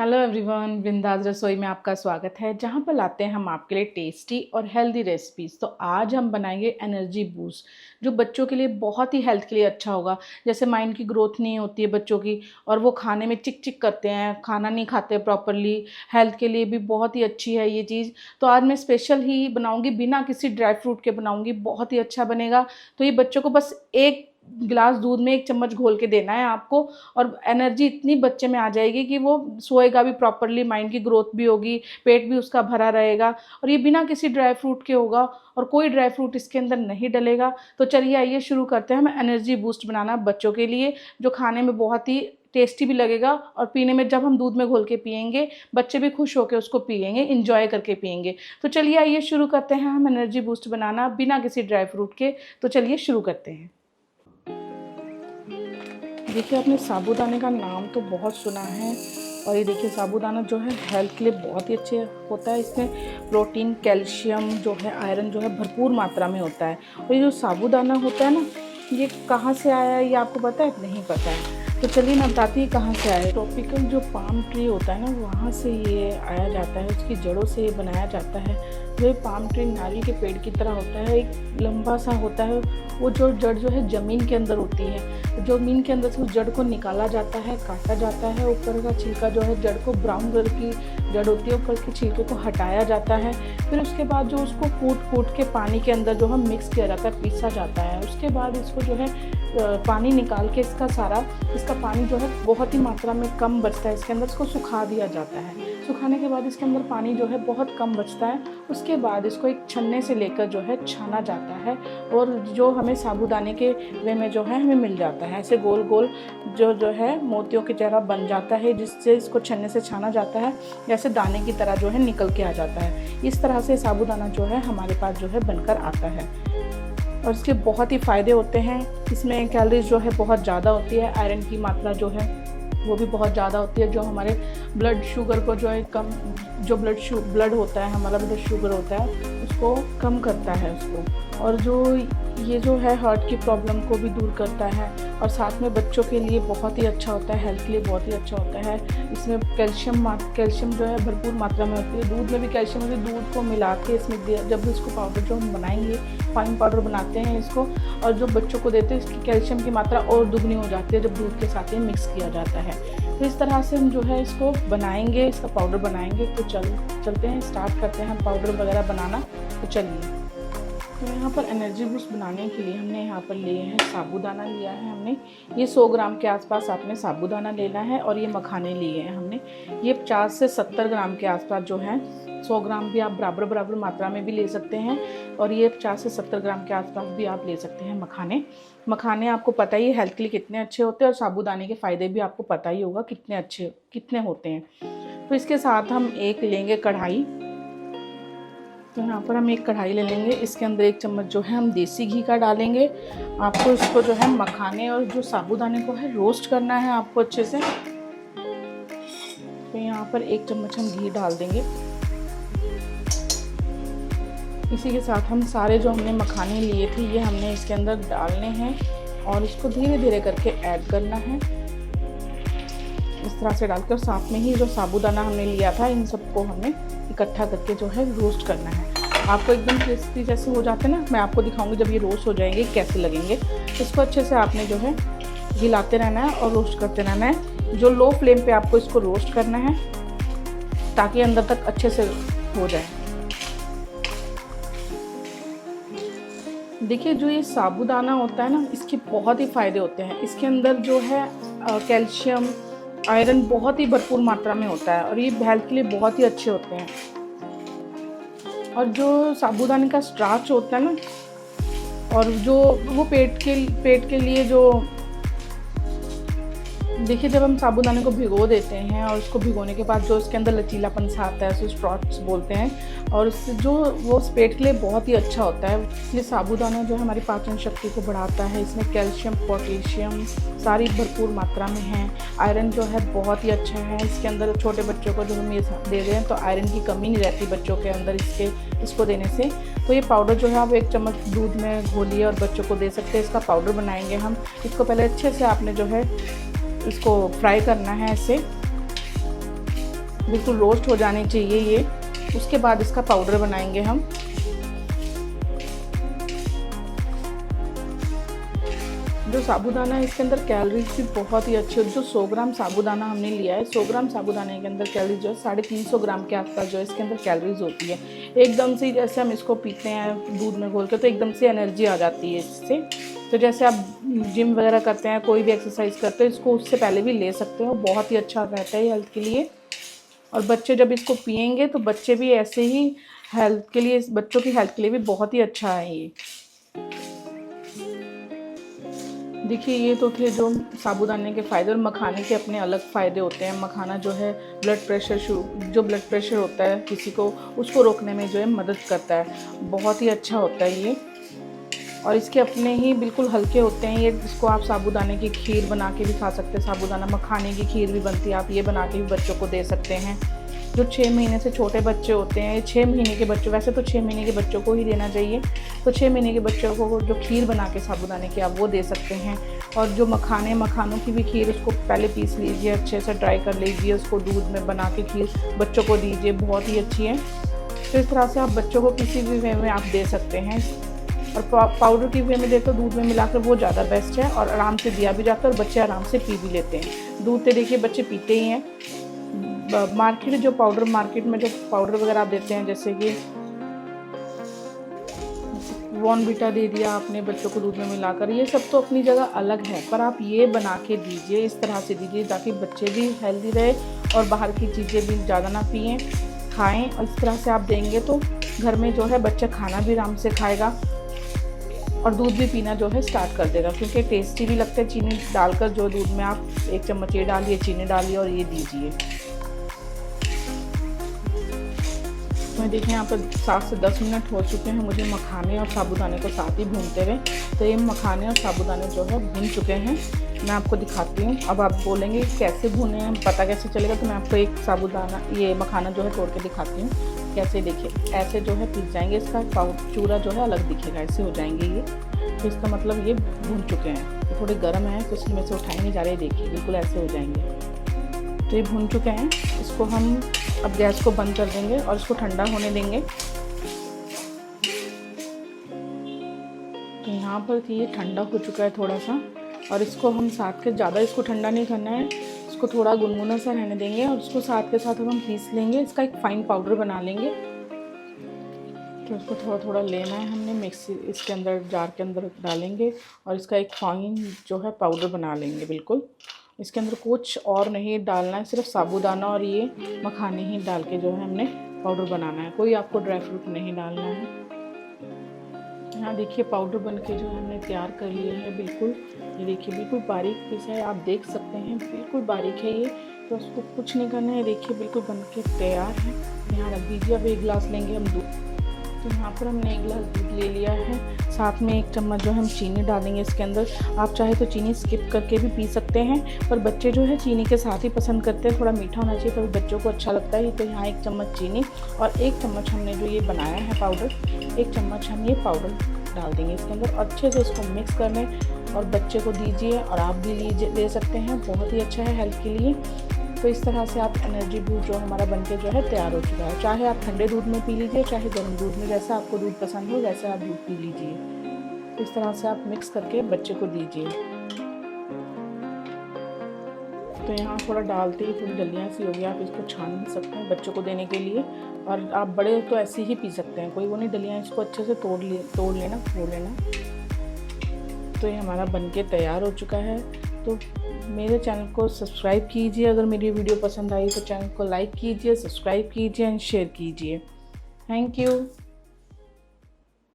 Hello everyone, बिंदास रसोई में आपका स्वागत है, जहां पर लाते हैं हम आपके लिए टेस्टी और हेल्दी रेसिपीज़। तो आज हम बनाएंगे एनर्जी बूस्ट, जो बच्चों के लिए बहुत ही हेल्थ के लिए अच्छा होगा। जैसे माइंड की ग्रोथ नहीं होती है बच्चों की, और वो खाने में चिक चिक करते हैं, खाना नहीं खाते प्रॉपरली, हेल्थ के लिए भी बहुत ही अच्छी है ये चीज़। तो आज मैं स्पेशल ही बनाऊँगी, बिना किसी ड्राई फ्रूट के बनाऊँगी, बहुत ही अच्छा बनेगा। तो ये बच्चों को बस एक गिलास दूध में 1 चम्मच घोल के देना है आपको, और एनर्जी इतनी बच्चे में आ जाएगी कि वो सोएगा भी प्रॉपरली, माइंड की ग्रोथ भी होगी, पेट भी उसका भरा रहेगा। और ये बिना किसी ड्राई फ्रूट के होगा, और कोई ड्राई फ्रूट इसके अंदर नहीं डलेगा। तो चलिए आइए शुरू करते हैं हम एनर्जी बूस्ट बनाना बच्चों के लिए, जो खाने में बहुत ही टेस्टी भी लगेगा, और पीने में जब हम दूध में घोल के पियेंगे, बच्चे भी खुश होकर उसको पियेंगे, इंजॉय करके पियेंगे। तो चलिए आइए शुरू करते हैं हम एनर्जी बूस्ट बनाना बिना किसी ड्राई फ्रूट के। तो चलिए शुरू करते हैं। देखिए, आपने साबूदाने का नाम तो बहुत सुना है, और ये देखिए साबूदाना जो है हेल्थ के लिए बहुत ही अच्छे होता है। इसमें प्रोटीन, कैल्शियम जो है, आयरन जो है भरपूर मात्रा में होता है। और ये जो साबूदाना होता है ना, ये कहाँ से आया है ये आपको पता है? नहीं पता है? तो चलिए मैं बताती हूँ कहाँ से आया है। ट्रॉपिकल जो पाम ट्री होता है ना, वहाँ से ये आया जाता है, उसकी जड़ों से ये बनाया जाता है। जो पाम ट्री नारियल के पेड़ की तरह होता है, एक लंबा सा होता है। वो जो जड़ जो है ज़मीन के अंदर होती है, जो ज़मीन के अंदर से उस जड़ को निकाला जाता है, काटा जाता है। ऊपर का छिलका जो है, जड़ को ब्राउन कलर की जड़ होती है, ऊपर के छिलके को हटाया जाता है। फिर उसके बाद जो उसको कूट के पानी के अंदर जो है मिक्स किया जाता है, पीसा जाता है। उसके बाद इसको जो है पानी निकाल के इसका पानी जो है बहुत ही मात्रा में कम बचता है इसके अंदर, इसको सुखा दिया जाता है। सुखाने के बाद इसके अंदर पानी जो है बहुत कम बचता है। उसके बाद इसको एक छन्ने से लेकर जो है छाना जाता है, और जो हमें साबूदाने के वे में जो है हमें मिल जाता है, ऐसे गोल गोल जो है मोतियों की तरह बन जाता है, जिससे इसको छन्ने से छाना जाता है, जैसे दाने की तरह जो है निकल के आ जाता है। इस तरह से साबूदाना जो है हमारे पास जो है बनकर आता है, और इसके बहुत ही फ़ायदे होते हैं। इसमें कैलोरीज जो है बहुत ज़्यादा होती है, आयरन की मात्रा जो है वो भी बहुत ज़्यादा होती है, जो हमारे ब्लड शुगर को जो है कम, जो ब्लड होता है, हमारा ब्लड शुगर होता है, उसको कम करता है उसको। और जो ये जो है हार्ट की प्रॉब्लम को भी दूर करता है, और साथ में बच्चों के लिए बहुत ही अच्छा होता है, हेल्थ के लिए बहुत ही अच्छा होता है। इसमें कैल्शियम जो है भरपूर मात्रा में होती है। दूध में भी कैल्शियम होती है। दूध को मिला के इसमें दिया, जब इसको पाउडर जो हम बनाएंगे, फाइन पाउडर बनाते हैं इसको, और जो बच्चों को देते हैं, इसकी कैल्शियम की मात्रा और दुगनी हो जाती है जब दूध के साथ ही मिक्स किया जाता है। तो इस तरह से हम जो है इसको बनाएंगे, इसका पाउडर बनाएंगे। तो चलते हैं, स्टार्ट करते हैं हम पाउडर वगैरह बनाना। तो चलिए, तो यहाँ पर एनर्जी बूस्ट बनाने के लिए हमने यहाँ पर लिए हैं साबूदाना लिया है हमने, ये 100 ग्राम के आसपास आपने साबूदाना लेना है। और ये मखाने लिए हैं हमने, ये 50 से 70 ग्राम के आसपास जो है। 100 ग्राम भी आप बराबर मात्रा में भी ले सकते हैं, और ये 50 से 70 ग्राम के आसपास भी आप ले सकते हैं मखाने आपको पता ही है हेल्थ के लिए कितने अच्छे होते हैं, और साबूदाने के फ़ायदे भी आपको पता ही होगा कितने होते हैं। तो इसके साथ हम एक लेंगे कढ़ाई। तो यहाँ पर हम एक कढ़ाई ले लेंगे, इसके अंदर 1 चम्मच जो है हम देसी घी का डालेंगे। आपको इसको जो है मखाने और जो साबूदाने को है रोस्ट करना है आपको अच्छे से। तो यहाँ पर 1 चम्मच हम घी डाल देंगे। इसी के साथ हम सारे जो हमने मखाने लिए थे, ये हमने इसके अंदर डालने हैं, और इसको धीरे धीरे करके ऐड करना है। इस तरह से डालकर साथ में ही जो साबूदाना हमने लिया था, इन सबको हमें इकट्ठा करके जो है रोस्ट करना है। आपको एकदम क्रिस्पी जैसे हो जाते हैं ना, मैं आपको दिखाऊंगी जब ये रोस्ट हो जाएंगे कैसे लगेंगे। इसको अच्छे से आपने जो है हिलाते रहना है और रोस्ट करते रहना है। जो लो फ्लेम पे आपको इसको रोस्ट करना है, ताकि अंदर तक अच्छे से हो जाए। देखिए, जो ये साबूदाना होता है ना, इसके बहुत ही फ़ायदे होते हैं। इसके अंदर जो है कैल्शियम, आयरन बहुत ही भरपूर मात्रा में होता है, और ये हेल्थ के लिए बहुत ही अच्छे होते हैं। और जो साबूदाने का स्टार्च होता है ना, और जो वो पेट के लिए जो, देखिए जब हम साबूदाने को भिगो देते हैं, और उसको भिगोने के बाद जो इसके अंदर लचीलापन सा आता है, उसे स्टार्च बोलते हैं, और उससे जो वो पेट के लिए बहुत ही अच्छा होता है। ये साबूदाना जो है हमारी पाचन शक्ति को बढ़ाता है। इसमें कैल्शियम, पोटेशियम सारी भरपूर मात्रा में है। आयरन जो है बहुत ही अच्छा है इसके अंदर। छोटे बच्चों को जो हम ये दे रहे हैं, तो आयरन की कमी नहीं रहती बच्चों के अंदर इसको देने से। तो ये पाउडर जो है आप 1 चम्मच दूध में घोलिए और बच्चों को दे सकते हैं। इसका पाउडर बनाएंगे हम। इसको पहले अच्छे से आपने जो है इसको फ्राई करना है ऐसे। बिल्कुल रोस्ट हो जाने चाहिए ये। उसके बाद इसका पाउडर बनाएंगे हम। जो साबूदाना है इसके अंदर कैलोरीज भी बहुत ही अच्छी है। जो 100 ग्राम साबूदाना हमने लिया है, 100 ग्राम साबूदाने के अंदर कैलोरीज जो है 350 ग्राम के आसपास जो है इसके अंदर कैलोरीज होती है। एकदम से जैसे हम इसको पीते हैं दूध में घोल के तो एकदम से एनर्जी आ जाती है इससे। तो जैसे आप जिम वगैरह करते हैं, कोई भी एक्सरसाइज करते हैं, इसको उससे पहले भी ले सकते हो, बहुत ही अच्छा रहता है हेल्थ के लिए। और बच्चे जब इसको पियेंगे तो बच्चे भी ऐसे ही हेल्थ के लिए, बच्चों की हेल्थ के लिए भी बहुत ही अच्छा है ये। देखिए ये तो थे जो साबूदाने के फ़ायदे, और मखाने के अपने अलग फ़ायदे होते हैं। मखाना जो है ब्लड प्रेशर होता है किसी को, उसको रोकने में जो है मदद करता है, बहुत ही अच्छा होता है ये। और इसके अपने ही बिल्कुल हल्के होते हैं ये। इसको आप साबूदाने की खीर बना के भी खा सकते हैं। साबूदाना मखाने की खीर भी बनती है, आप ये बना के भी बच्चों को दे सकते हैं। जो 6 महीने से छोटे बच्चे होते हैं, 6 महीने के बच्चों, वैसे तो 6 महीने के बच्चों को ही देना चाहिए, तो 6 महीने के बच्चों को जो खीर बना के साबूदाने की आप वो दे सकते हैं। और जो मखानों की भी खीर, उसको पहले पीस लीजिए, अच्छे से ड्राई कर लीजिए, उसको दूध में बना के खीर बच्चों को दीजिए, बहुत ही अच्छी है। तो इस तरह से आप बच्चों को किसी भी वे में आप दे सकते हैं। और पाउडर की वे में देखो दूध में मिलाकर वो ज़्यादा बेस्ट है, और आराम से दिया भी जाता है और बच्चे आराम से पी भी लेते हैं। दूध तो देखिए बच्चे पीते ही हैं। मार्केट में जो पाउडर वगैरह आप देते हैं, जैसे कि बॉर्नवीटा दे दिया आपने बच्चों को दूध में मिलाकर, ये सब तो अपनी जगह अलग है, पर आप ये बना के दीजिए, इस तरह से दीजिए ताकि बच्चे भी हेल्दी रहे और बाहर की चीज़ें भी ज़्यादा ना पिएं, खाएं। और इस तरह से आप देंगे तो घर में जो है बच्चा खाना भी आराम से खाएगा और दूध भी पीना जो है स्टार्ट कर देगा, क्योंकि टेस्टी भी लगता है। चीनी डालकर जो दूध में आप 1 चम्मच ये डालिए, चीनी डालिए और ये दीजिए। तो देखिए यहाँ पर 7 से 10 मिनट हो चुके हैं मुझे मखाने और साबूदाने को साथ ही भूनते हुए। तो ये मखाने और साबूदाने जो है भून चुके हैं, मैं आपको दिखाती हूँ। अब आप बोलेंगे कैसे भुने हैं, पता कैसे चलेगा, तो मैं आपको एक साबूदाना ये मखाना जो है तोड़ के दिखाती हूँ कैसे। देखिए ऐसे जो है पिस जाएंगे, इसका चूरा जो है अलग दिखेगा, ऐसे हो जाएंगे ये। तो इसका मतलब ये भून चुके हैं। थोड़े गर्म हैं तो इसमें से उठाए नहीं जा रहे, देखिए बिल्कुल ऐसे हो जाएंगे। तो ये भून चुके हैं, इसको हम अब गैस को बंद कर देंगे और इसको ठंडा होने देंगे। तो यहाँ पर ये ठंडा हो चुका है थोड़ा सा, और इसको हम साथ के, ज़्यादा इसको ठंडा नहीं करना है, इसको थोड़ा गुनगुना सा रहने देंगे और इसको साथ के साथ हम पीस लेंगे, इसका एक फ़ाइन पाउडर बना लेंगे। तो इसको थोड़ा थोड़ा लेना है हमने, मिक्सी इसके अंदर जार के अंदर डालेंगे और इसका एक फ़ाइन जो है पाउडर बना लेंगे बिल्कुल। इसके अंदर कुछ और नहीं डालना है, सिर्फ साबूदाना और ये मखाने ही डाल के जो है हमने पाउडर बनाना है, कोई आपको ड्राई फ्रूट नहीं डालना है। यहाँ देखिए पाउडर बनके जो हमने तैयार कर लिए है बिल्कुल। ये देखिए बिल्कुल बारीक पीसा है, आप देख सकते हैं बिल्कुल बारीक है ये। तो उसको कुछ नहीं करना है, देखिए बिल्कुल बनके तैयार है। यहाँ रख दीजिए। अब 1 गिलास लेंगे हम दूध। तो यहाँ पर हमने 1 गिलास दूध ले लिया है, साथ में 1 चम्मच जो हम चीनी डालेंगे इसके अंदर। आप चाहे तो चीनी स्किप करके भी पी सकते हैं, पर बच्चे जो है चीनी के साथ ही पसंद करते हैं, थोड़ा मीठा होना चाहिए तभी बच्चों को अच्छा लगता है। तो यहाँ 1 चम्मच चीनी और 1 चम्मच हमने जो ये बनाया है पाउडर, 1 चम्मच हम ये पाउडर डाल देंगे इसके अंदर। अच्छे से इसको मिक्स कर लें और बच्चे को दीजिए, और आप भी ले सकते हैं, बहुत ही अच्छा है हेल्थ के लिए। तो इस तरह से आप एनर्जी बूस्ट जो हमारा बनके जो है तैयार हो चुका है। चाहे आप ठंडे दूध में पी लीजिए, चाहे गर्म दूध में, जैसा आपको दूध पसंद हो वैसे आप दूध पी लीजिए। इस तरह से आप मिक्स करके बच्चे को दीजिए। तो यहाँ थोड़ा डालते ही थोड़ी जल्दियाँ सी हो गई, आप इसको छान भी सकते हैं बच्चों को देने के लिए, और आप बड़े तो ऐसे ही पी सकते हैं, कोई वो नहीं, डलियाँ इसको अच्छे से तोड़ लेना। तो ये हमारा बनके तैयार हो चुका है। तो मेरे चैनल को सब्सक्राइब कीजिए, अगर मेरी वीडियो पसंद आई तो चैनल को लाइक कीजिए, सब्सक्राइब कीजिए एंड शेयर कीजिए। Thank you.